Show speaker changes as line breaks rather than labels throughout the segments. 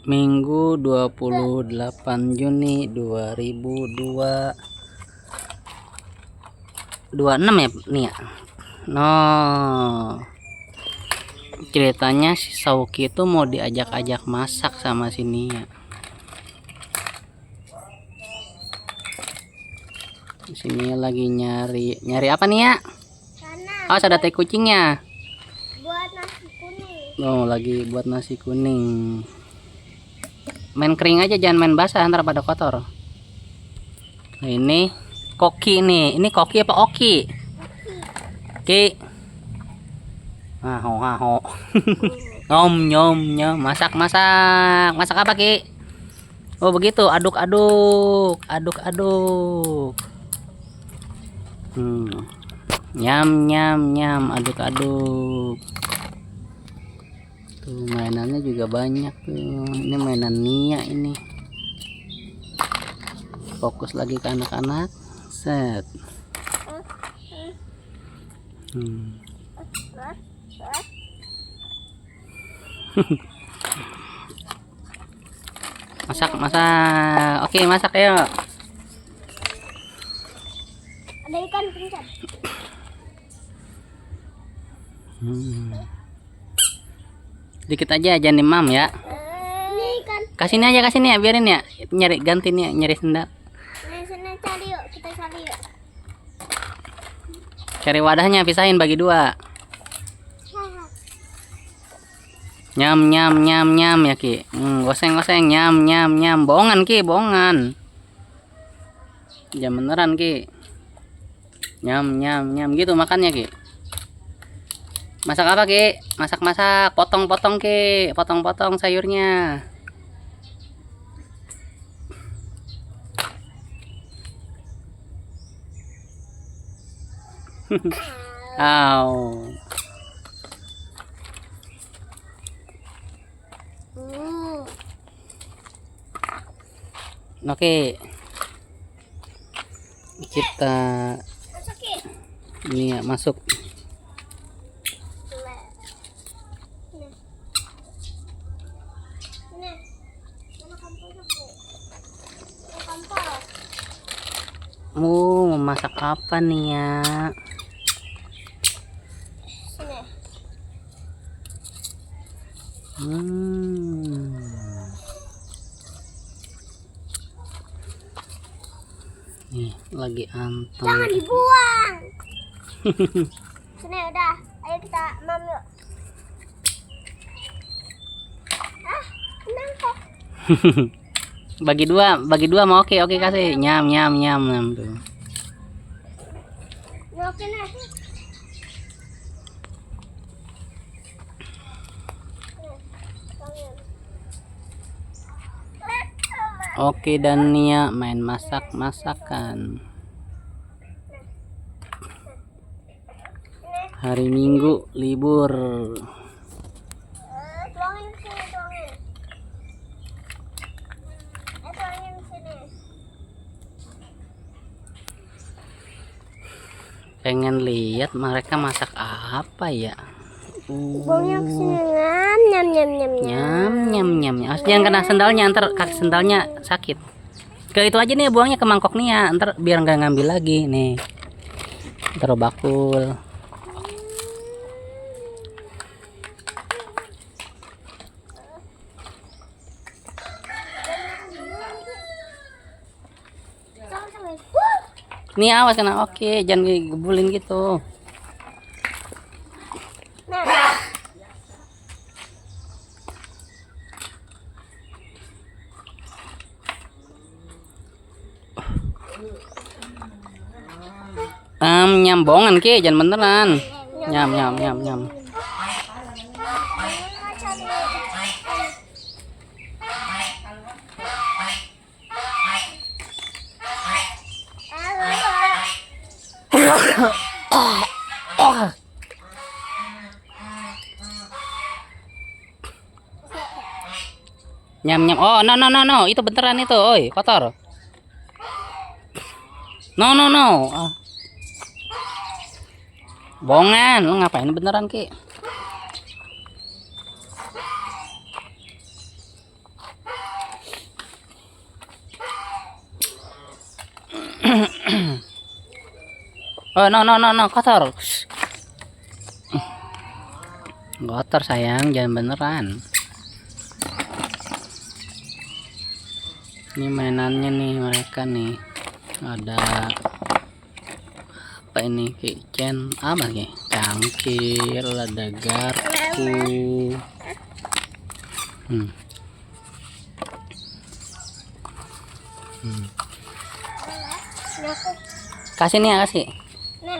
Minggu 28 Juni 2026 ya nih ya. No, ceritanya si Sauki itu mau diajak-ajak masak sama sini ya. Di sini lagi nyari apa nih ya? Oh, ada teh kucingnya.
Buat nasi kuning.
Oh, lagi buat nasi kuning. Main kering aja, jangan main basah, ntar pada kotor. Nah, ini koki nih. Ini koki apa oki? Ki. Aho. Nyom nyom. Masak. Masak apa, Ki? Oh, begitu. Aduk. Nyam. Aduk. Tuh, mainannya juga banyak tuh. Ini mainan Nia ini. Fokus lagi ke anak-anak. Set. Masak. Oke, masak ayo.
Ada ikan pencet.
Dikit aja, jangan dimam ya.
Ini ikan.
Kasih ini ya, biarin ya. Nyari ganti nih, nyari sendal.
Nah, sana cari yuk, kita cari yuk.
Cari wadahnya, pisahin bagi 2. Nyam ya, Ki. Goseng nyam. Bohongan, Ki, bohongan. Jangan beneran, Ki. Nyam gitu makannya, Ki. Masak apa, Ki? Masak. Potong, Ki. Potong sayurnya. Au. Oke. Kita ini ya, masuk. Mau masak apa nih ya? Nih, lagi anteng.
Jangan dibuang. Sini udah, ayo kita mam yuk. Nangkep.
bagi dua mau oke kasih. Nyam tuh.
Oke nih.
Oke, dan Nia main masakan. Hari Minggu libur.
Tuangin sini, tuangin. Tuangin sini.
Pengen lihat mereka masak apa ya?
Buangnya ke sini.
Nyam. Harus jangan kena sendalnya, ntar kaki sendalnya sakit. Ke itu aja nih, buangnya ke mangkok nih ya, ntar biar nggak ngambil lagi nih. Taruh bakul. Nih awas kena, oke, jangan gebulin gitu. Nyambongan, Ki, jangan beneran. Nyam. Nyam. Oh, no. Itu beneran itu, oi, kotor. No. Bohongan, lu ngapain beneran, Ki? Oh, no, no, no, no, kotor. Kotor sayang, jangan beneran. Ini mainannya nih mereka nih. Ada apa ini? Kitchen apa nih? Cangkir, ada garpu. Kasih nih, kasih.
Nah,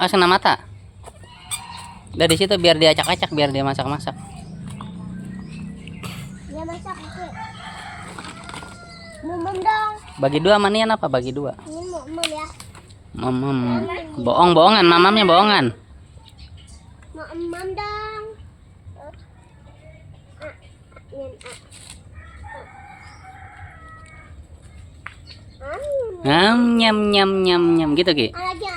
Kasih nama mata. Dari situ biar dia acak-acak, biar dia masak-masak.
dia masak oke. Mumum dong.
Bagi dua manian apa? Bagi dua.
Ini mumum ya.
Mamam. Bohong-bohongan, mamamnya bohongan.
Mumum dong.
Nyam nyam nyam nyam gitu Ki.
Lagi.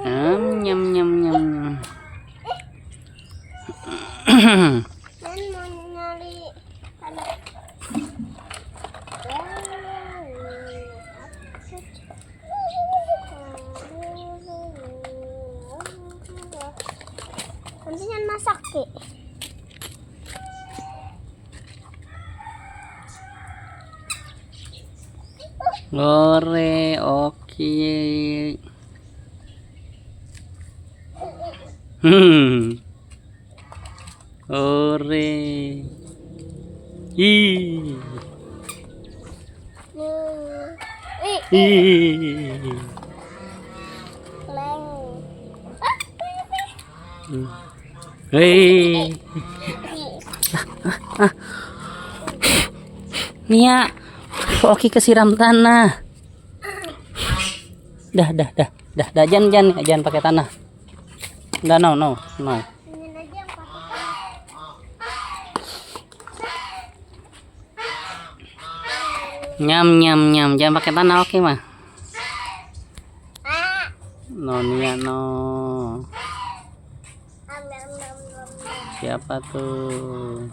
Nyam nyam nyam nyam.
Dan mau nyari nanti kan masak Ki.
Lore, oke. Ore. Ih. Ih. Hei. Nia, Oki kesiram tanah. Dah, jangan pakai tanah. Dah, no.
Ini aja yang pakai.
Nyam, jangan pakai tanah Oki mah.
Ah.
No, Nia, no.
Am.
Siapa tuh?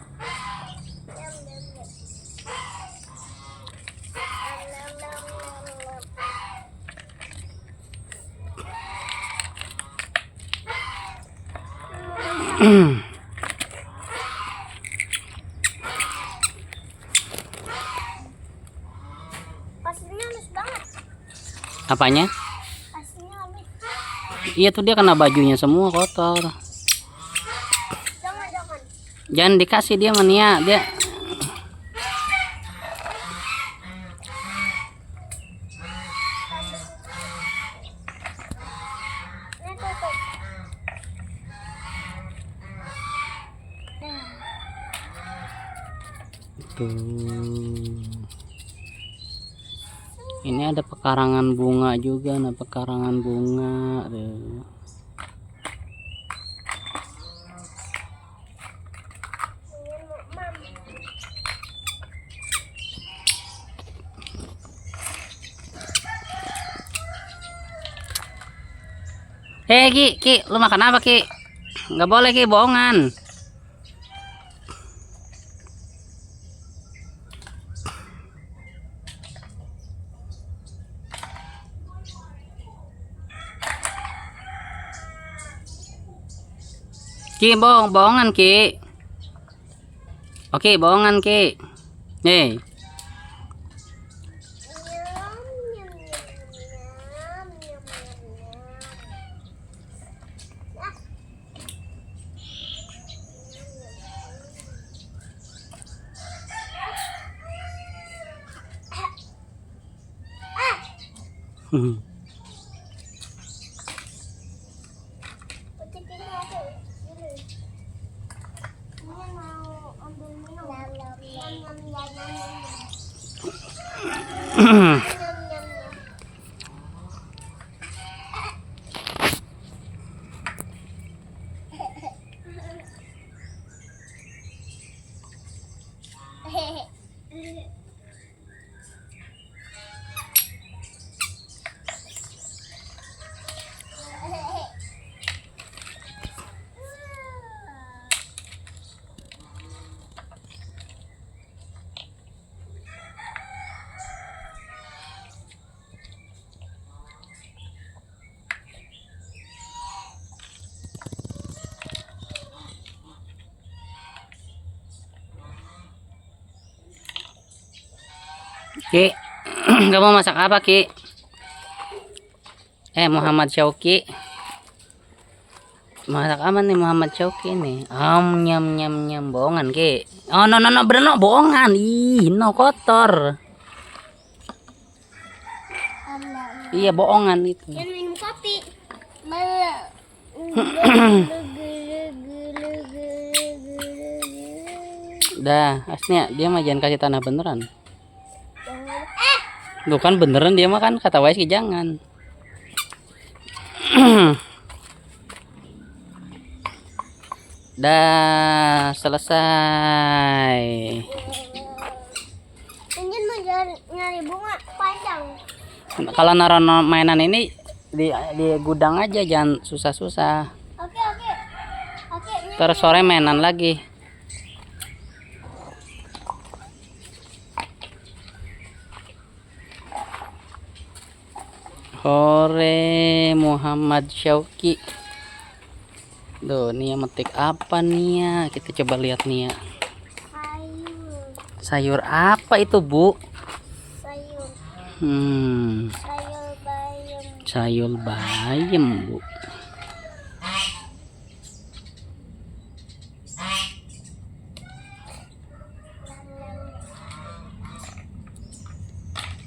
Pasirnya halus banget.
Apanya?
Pasirnya halus.
Iya tuh dia kena bajunya semua kotor.
Jangan.
Jangan dikasih dia mania dia.
Ini tutup.
Tuh. Ini ada pekarangan bunga juga, nah pekarangan bunga. Tuh. Ki, lu makan apa Ki? Nggak boleh Ki, bohongan. Ki, bohongan Ki. Oke, bohongan Ki. Nih. Ki, kamu masak apa, Ki? Muhammad Syauqi. Masak apa nih Muhammad Syauqi nih? Nyam nyam nyam, bohongan, Ki. Oh, no, bener no, bohongan. Ih, no, kotor. Iya, bohongan itu.
Jangan minum kopi.
Dah, asnya dia mah jangan kasih tanah beneran. Tuh kan beneran dia mah kan kata Wais jangan. Dah selesai.
Ingin mau nyari bunga panjang.
Kalau naruh mainan ini di gudang aja, jangan susah-susah.
Oke.
Terus sore mainan lagi. Hore Muhammad Syauqi. Tuh, nih metik apa nih ya? Kita coba lihat nih ya. Sayur apa itu, Bu?
Sayur
Sayur
bayam.
Sayur bayam, Bu.